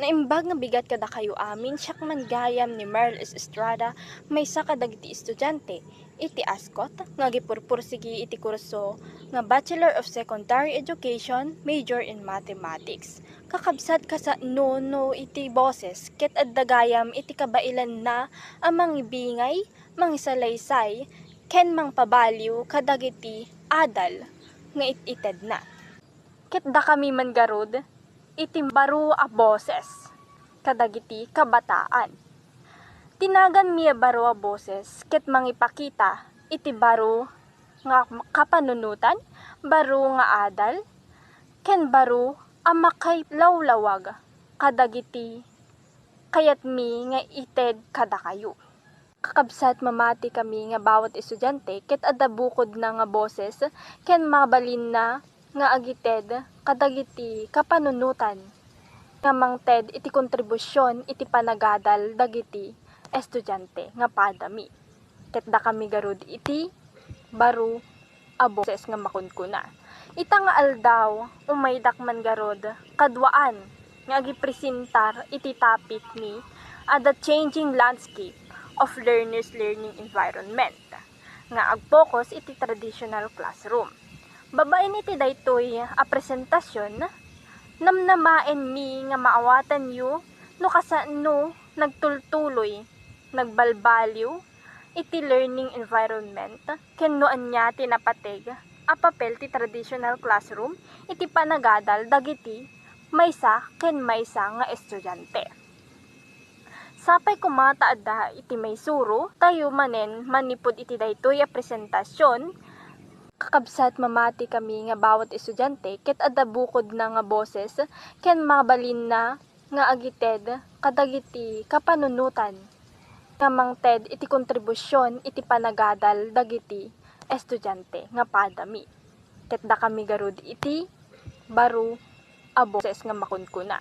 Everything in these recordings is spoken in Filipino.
Naimbag nga bigat kada kayo amin, siyak man gayam ni Merl Estrada, may sa kadagiti estudyante. Iti askot, nga gipurpursigi iti kurso, nga Bachelor of Secondary Education, major in Mathematics. Kakabsat ka sa no iti boses, ket addagayam iti kabailan na amang ibingay, mangisalaysay, ken mang pabaliw kadagiti adal, nga ited na. Ket da kami man garud, iti baro a boses, kadagiti kabataan. Tinagan miya baro a boses, ket mangipakita, iti baro nga kapanunutan, baro nga adal, ken baro a makay lawlawag, kadagiti kayat mi nga ited kada kayo. Kakabsat mamati kami nga bawat estudyante, ket adda bukod na nga boses, ken mabalin na nga agited kadagiti kapanunutan nga mangted iti kontribusyon iti panagadal dagiti estudyante nga padami. Ket da kami garud iti baro a boses nga makunkuna. Ita nga aldaw umaydak man garud kadwaan nga agipresentar iti topic ni the changing landscape of learners learning environment nga agpokus iti traditional classroom. Babaen iti daytoy a presentasyon, namnamaen mi nga maawatan yu no kasano nagtultuloy, nagbalbaliw, iti learning environment, ken no anya tinapateg, a papel ti traditional classroom, iti panagadal dagiti maysa ken maysa nga estudyante. Sapay kumataadda iti maysuro, tayo manen manipod iti daytoy a presentasyon, kakabsat mamati kami nga bawat estudyante, ket adda bukod na nga boses, ken mabalin na nga agited kadagiti kapanunutan nga mangted iti kontribusyon iti panagadal dagiti estudyante nga padami. Ket da kami garud iti baro a boses nga makunkuna.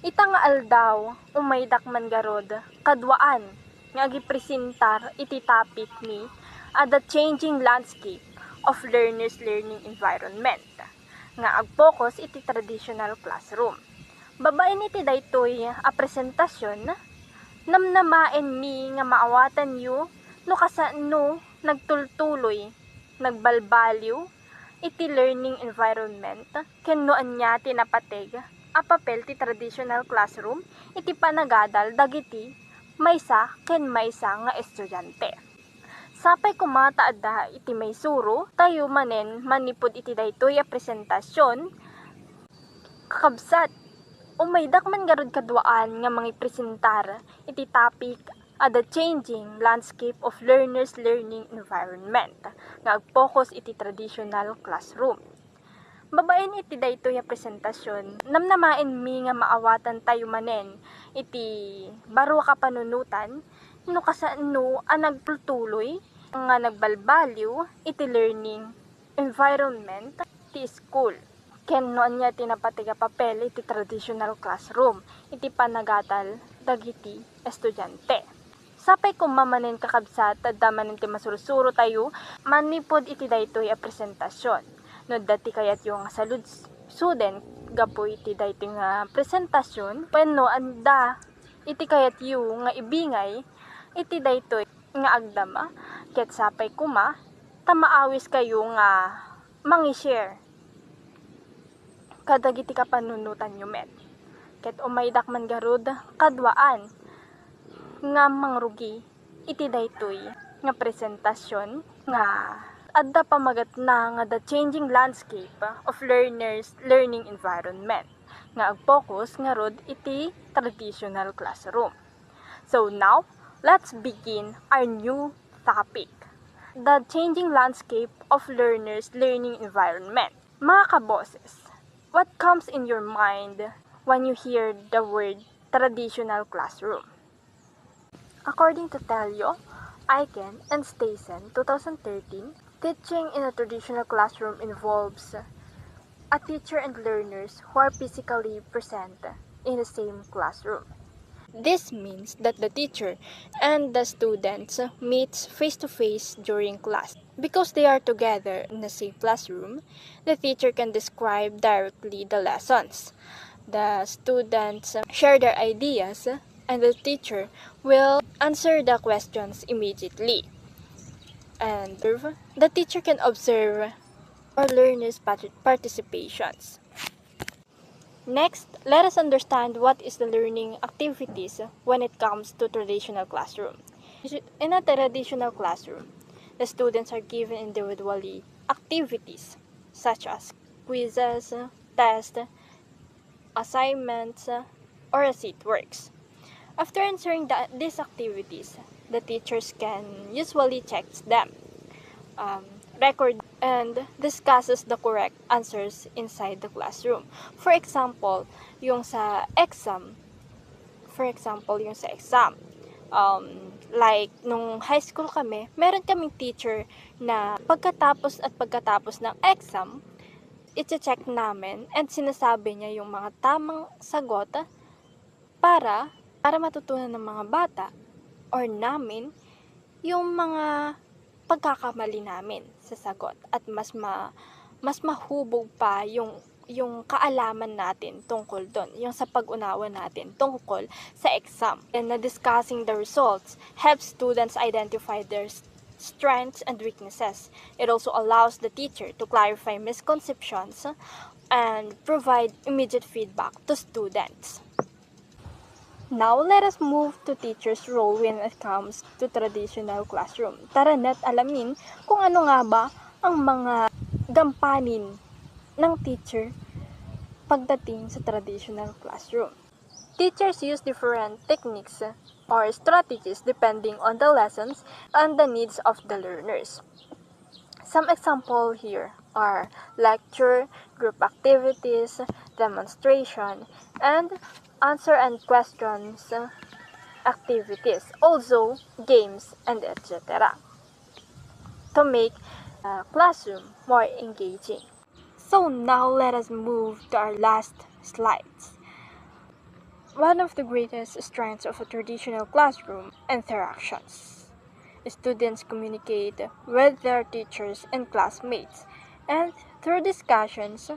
Ita nga aldaw umaydak man garud kadwaan nga agipresentar iti topic ni the changing landscape of learners learning environment nga agpokus iti traditional classroom. Babaen iti daytoy a presentasyon, namnamaen mi nga maawatan yu no kasano nagtultuloy, nagbalbaliw, iti learning environment, ken no anya tinapateg, a papel ti traditional classroom, iti panagadal dagiti maysa ken maysa nga estudyante. Sapay kumataadda iti maysuro, tayo manen manipod iti daytoy a presentasyon, kakabsat umaydak man garud kadwaan nga mangipresentar iti topic the changing landscape of learners learning environment nga agpokus iti traditional classroom. Babaen iti daytoy a presentasyon, namnamaen mi nga maawatan tayo manen iti baro kapanunutan, no kasano a nagtultuloy nga nagbalbaliw iti learning environment ti school. Ken no anya tinapatiga papel iti traditional classroom, iti panagatal dagiti estudyante. Sapay kumamanen kakabsat, adda manen ti masursuro tayo, manipod iti daytoy a presentasyon. No dati kayat yung salud student, gapo iti daytoy nga presentasyon, wenno anda iti kayat yung nga ibingay, iti daytoy nga agdama, ket sapay kuma, tamaawis kayo nga mangi-share kadagiti kapanunutan nyo met. Ket umaydak man garud kadwaan nga mangrugi iti daytoy nga presentasyon nga adda pamagat na nga the changing landscape of learners learning environment nga agpokus nga rod iti traditional classroom. So now, let's begin our new topic, the changing landscape of learners learning environment. Mga kaboses, what comes in your mind when you hear the word traditional classroom? According to Telio, Aiken, and Stayson, 2013, teaching in a traditional classroom involves a teacher and learners who are physically present in the same classroom. This means that the teacher and the students meets face-to-face during class. Because they are together in the same classroom, the teacher can describe directly the lessons. The students share their ideas and the teacher will answer the questions immediately. And the teacher can observe our learners' participations. Next, let us understand what is the learning activities when it comes to traditional classroom. In a traditional classroom, the students are given individually activities such as quizzes, tests, assignments, or receipt works. After answering these activities, the teachers can usually check them, record, and discusses the correct answers inside the classroom. For example, yung sa exam, like nung high school kami, meron kaming teacher na pagkatapos ng exam, i-check namin and sinasabi niya yung mga tamang sagot para matutunan ng mga bata or namin yung mga pagkakamali namin sa sagot at mas mahubog pa yung kaalaman natin tungkol doon, yung sa pag-unawa natin tungkol sa exam. And discussing the results helps students identify their strengths and weaknesses. It also allows the teacher to clarify misconceptions and provide immediate feedback to students. Now, let us move to teacher's role when it comes to traditional classroom. Tara na't alamin kung ano nga ba ang mga gampanin ng teacher pagdating sa traditional classroom. Teachers use different techniques or strategies depending on the lessons and the needs of the learners. Some examples here are lecture, group activities, demonstration, and answer and questions activities, also games, and etc. to make the classroom more engaging. So now let us move to our last slides. One of the greatest strengths of a traditional classroom: interactions. Students communicate with their teachers and classmates, and through discussions,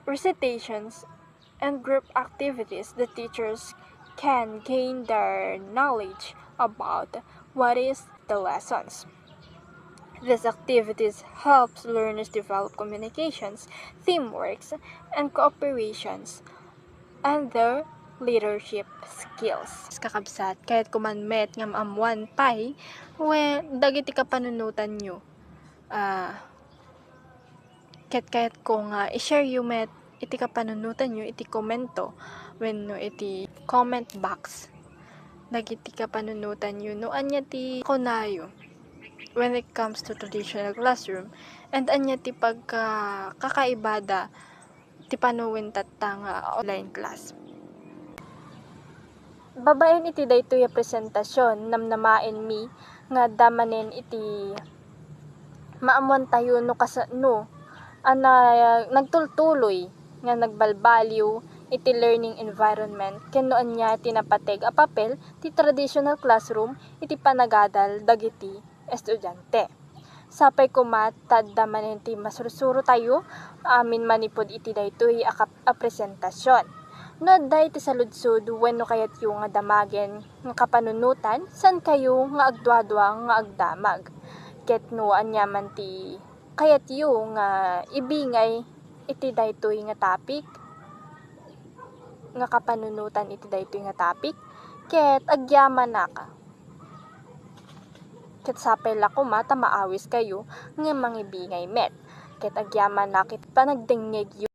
recitations, and group activities, the teachers can gain their knowledge about what is the lessons. These activities helps learners develop communications, teamworks, and cooperations, and their leadership skills. Kakabsat, kahit kumanmet ngam amuan pay, dagiti ka panunutan nyo. Kahit ko nga, i-share yung met, iti ka panunutan nyo, iti komento, when no, iti comment box. Dagiti ka panunutan nyo, no, anya ti konayo, when it comes to traditional classroom, and anya ti kakaibada, ti panuwin nga online class. Babaen iti dayto ya presentasyon, namnamain mi, nga damanen iti maamuan tayo nagtultuloy nga nagbalbaliw iti learning environment ken noon niya tinapateg a papel ti traditional classroom iti panagadal dagiti estudyante. Sapay kumatad damanen ti masursuro tayo amin manipod iti daytoy a presentasyon. No day ti saludsod wenno kayat yu nga damagen nga kapanunutan san kayo nga agdwadwa nga agdamag. Ket no anyaman ti kayat yu nga ibingay iti daytoy nga topic nga kapanunutan iti daytoy nga topic ket agyaman naka. Ket sapay la kuma ta maawis kayo nga mangibingay met. Ket agyaman nakit panagdengeg yu